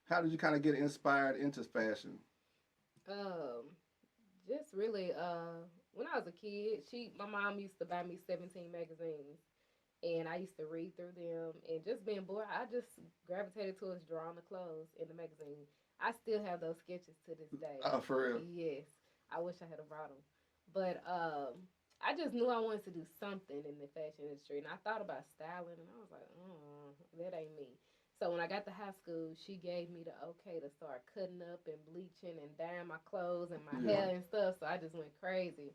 How did you kind of get inspired into fashion? Um, just really, when I was a kid, my mom used to buy me 17 magazines, and I used to read through them, and just being bored, I just gravitated towards drawing the clothes in the magazine. I still have those sketches to this day. Oh, for real? Yes, I wish I had brought them, but I just knew I wanted to do something in the fashion industry, and I thought about styling, and I was like, that ain't me. So when I got to high school, she gave me the okay to start cutting up and bleaching and dyeing my clothes and my Yeah, hair and stuff. So I just went crazy.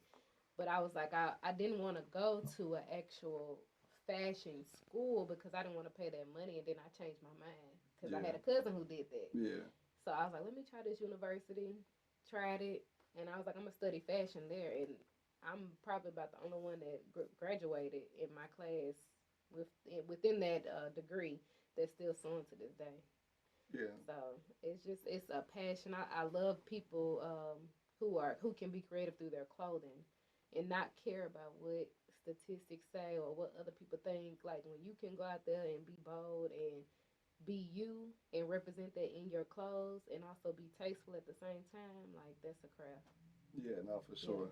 But I was like, I didn't want to go to an actual fashion school because I didn't want to pay that money. And then I changed my mind because I yeah, had a cousin who did that. yeah, So I was like, let me try this university. Tried it, and I was like, I'm gonna study fashion there. And I'm probably about the only one that graduated in my class with within that degree that's still sewing to this day. yeah, So it's a passion. I love people who can be creative through their clothing and not care about what statistics say or what other people think. Like when you can go out there and be bold and be you and represent that in your clothes and also be tasteful at the same time, like that's a craft. yeah. No, for Yeah. sure.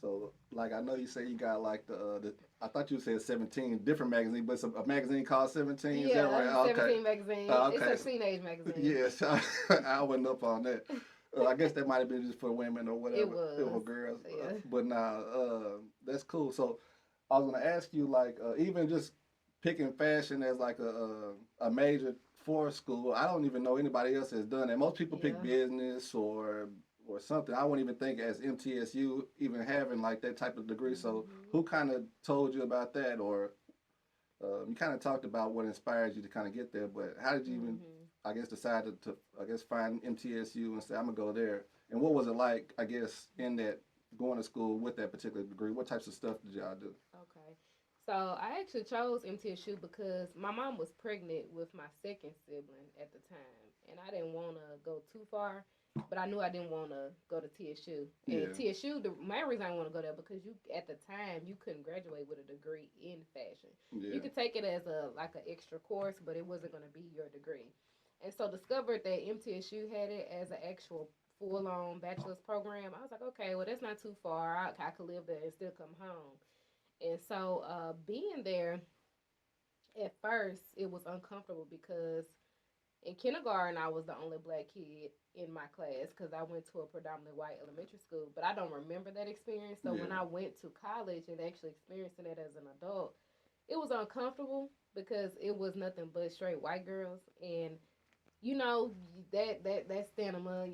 So, like, I know you say you got like the I thought you said 17 different magazines, but it's a magazine called 17. Is that right? Yeah, Oh, okay. 17 magazine. It's Okay. a So, teenage magazine. yes, I went up on that. I guess that might have been just for women or It whatever, or was. girls. Yeah. But nah, that's cool. So, I was gonna ask you, like, even just picking fashion as like a major for school. I don't even know anybody else has done that. Most people pick Yeah. business or something. I wouldn't even think as MTSU even having like that type of degree. So, Mhm. who kind of told you about that, or you kind of talked about what inspired you to kind of get there, but how did you even, Mhm. I guess, decide to I guess, find MTSU and say, I'm going to go there? And what was it like, I guess, in that going to school with that particular degree? What types of stuff did y'all do? Okay. So I actually chose MTSU because my mom was pregnant with my second sibling at the time, and I didn't want to go too far, but I knew I didn't want to go to TSU. And Yeah, TSU, the main reason I want to go there because you at the time you couldn't graduate with a degree in fashion. You yeah, could take it as a like an extra course, but it wasn't going to be your degree. And so discovered that MTSU had it as an actual full on bachelor's program. I was like, okay, well that's not too far. I could live there and still come home. And so being there at first, it was uncomfortable because in kindergarten, I was the only black kid in my class because I went to a predominantly white elementary school. But I don't remember that experience. So when yeah, I went to college and actually experiencing it as an adult, it was uncomfortable because it was nothing but straight white girls. And you know that stigma,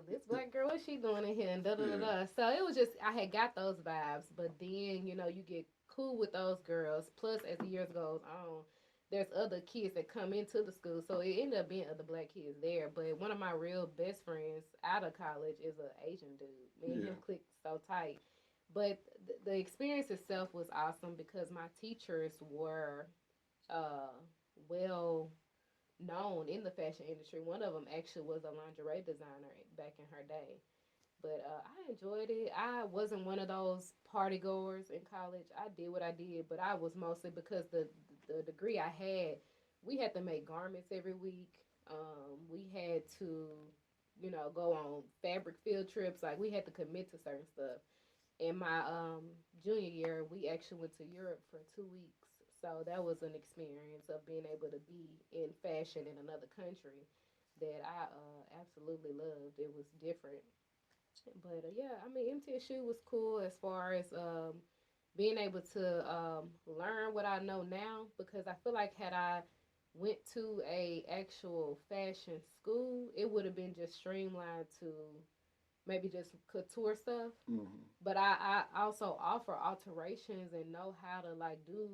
this black girl, what's she doing in here, and da da da yeah, da. So it was just I had got those vibes, but then you get cool with those girls. Plus, as the years goes on, there's other kids that come into the school, so it ended up being other black kids there. But one of my real best friends out of college is an Asian dude. Me and yeah, him clicked so tight. But the experience itself was awesome because my teachers were uh, well known in the fashion industry. One of them actually was a lingerie designer back in her day. But I enjoyed it. I wasn't one of those party goers in college. I did what I did, but I was mostly because the degree I had, we had to make garments every week. We had to, go on fabric field trips. Like we had to commit to certain stuff. In my junior year, we actually went to Europe for 2 weeks. So that was an experience of being able to be in fashion in another country that I absolutely loved. It was different. But yeah, I mean, MTSU was cool as far as being able to learn what I know now because I feel like had I went to a actual fashion school, it would have been just streamlined to maybe just couture stuff, mm-hmm. but I also offer alterations and know how to like do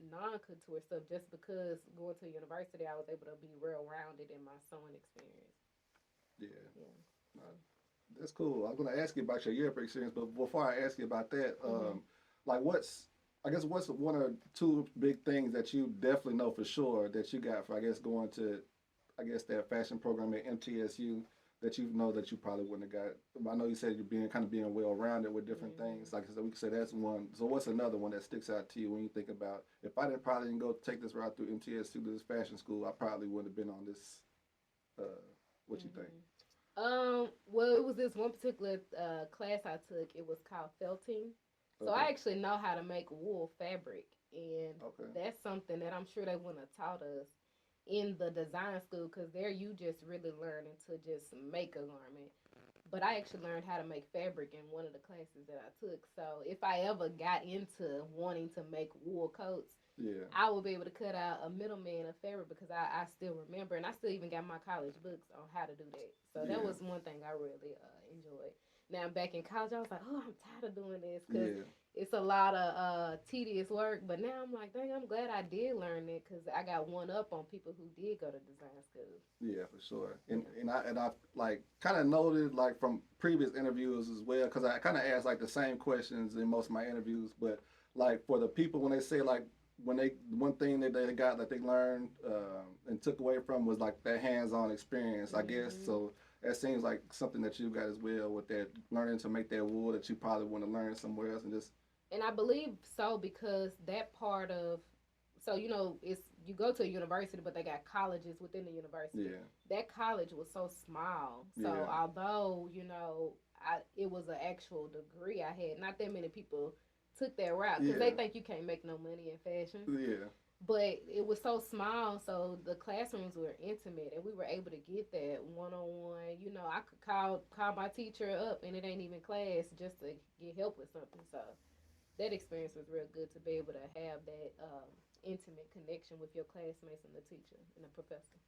non couture stuff just because going to university I was able to be real rounded in my sewing experience. Yeah. Yeah. No, So that's cool. I'm gonna ask you about your Europe experience, but before I ask you about that, mhm. like I guess what's one or two big things that you definitely know for sure that you got for I guess going to I guess that fashion program at MTSU that you know that you probably wouldn't have got. I know you said you're being well rounded with different things. Mhm. Like I said, we could say that's one. So what's another one that sticks out to you when you think about if I didn't probably didn't go take this route through MTSU to this fashion school, I probably wouldn't have been on this What you think? Well, it was this one particular class I took. It was called felting. So Okay. I actually know how to make wool fabric, and Okay. that's something that I'm sure they wouldn't have taught us in the design school because there you just really learning to just make a garment. But I actually learned how to make fabric in one of the classes that I took. So if I ever got into wanting to make wool coats, Yeah. I will be able to cut out a middleman of fabric because I still remember, and I still even got my college books on how to do that. So that Yeah. was one thing I really enjoyed. Now back in college, I was like, oh, I'm tired of doing this because Yeah. it's a lot of tedious work. But now I'm like, dang, I'm glad I did learn it because I got one up on people who did go to design school. Yeah, for sure. Yeah. And I like kind of noted like from previous interviews as well because I kind of asked like the same questions in most of my interviews, but like for the people when they say like when they one thing that they got that they learned and took away from was like that hands-on experience, I guess. Hmm. So that seems like something that you got as well with that learning to make that wool that you probably want to learn somewhere else and just And I believe so because that part of so it's you go to a university but they got colleges within the university. yeah, That college was so small. So yeah, although, it was an actual degree I had, not that many people took that route because they yeah, think you can't make no money in fashion. yeah, But it was so small, so the classrooms were intimate, and we were able to get that one on one. I could call my teacher up, and it ain't even class, just to get help with something. So that experience was real good to be able to have that intimate connection with your classmates and the teacher and the professor.